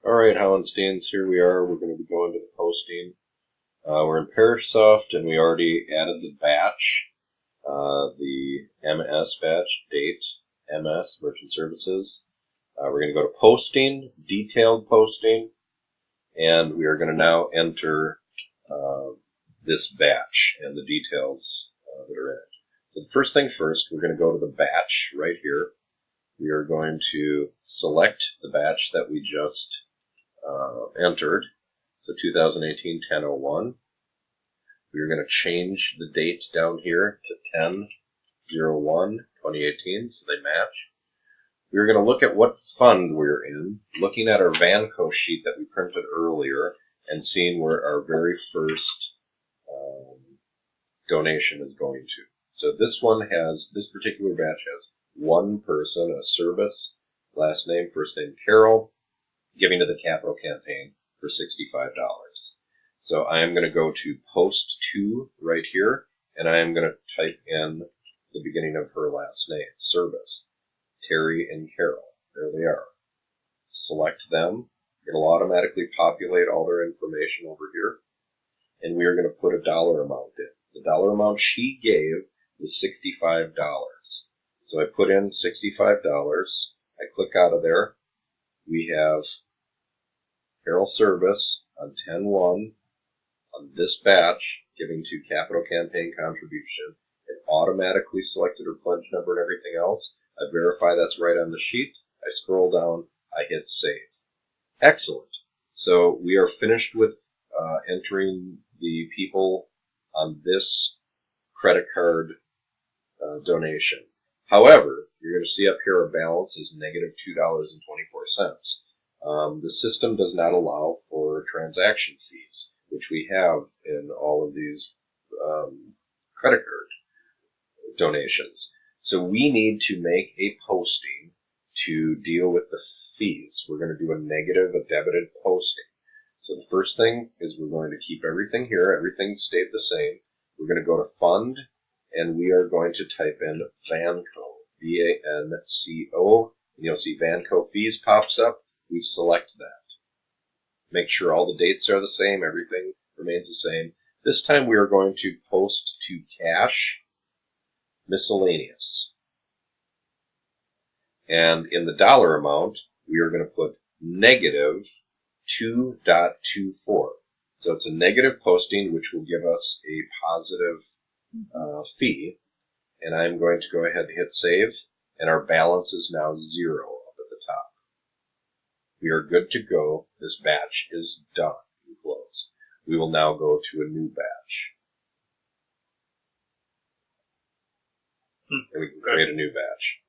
Alright, Howensteins, here we are. We're going to be going to the posting. We're in Parasoft, and we already added the batch, the MS batch, date, MS, Merchant Services. We're going to go to posting, detailed posting, and we are going to now enter this batch and the details that are in it. So the first thing first, we're going to go to the batch right here. We are going to select the batch that we just entered, so 2018-10-01. We are going to change the date down here to 10-01-2018 so they match. We're going to look at what fund we're in, looking at our Vanco sheet that we printed earlier and seeing where our very first donation is going to. So this particular batch has one person, a service, last name, first name Carol, giving to the capital campaign for $65. So I am going to go to post to right here, and I am going to type in the beginning of her last name, service, Terry and Carol. There they are. Select them. It'll automatically populate all their information over here, and we are going to put a dollar amount in. The dollar amount she gave was $65. So I put in $65. I click out of there. We have Carol Service on 10-1 on this batch, giving to capital campaign contribution. It automatically selected her pledge number and everything else. I verify that's right on the sheet. I scroll down. I hit save. Excellent. So we are finished with entering the people on this credit card donation. However, you're going to see up here our balance is negative $2.24. The system does not allow for transaction fees, which we have in all of these credit card donations. So we need to make a posting to deal with the fees. We're going to do a debited posting. So the first thing is we're going to keep everything here. Everything stayed the same. We're going to go to fund, and we are going to type in Vanco, V-A-N-C-O. And you'll see Vanco fees pops up. We select that. Make sure all the dates are the same. Everything remains the same. This time we are going to post to cash miscellaneous. And in the dollar amount, we are going to put negative 2.24. So it's a negative posting, which will give us a positive fee. And I'm going to go ahead and hit save. And our balance is now 0 up at the top. We are good to go. This batch is done and closed. We will now go to a new batch. And we can create a new batch.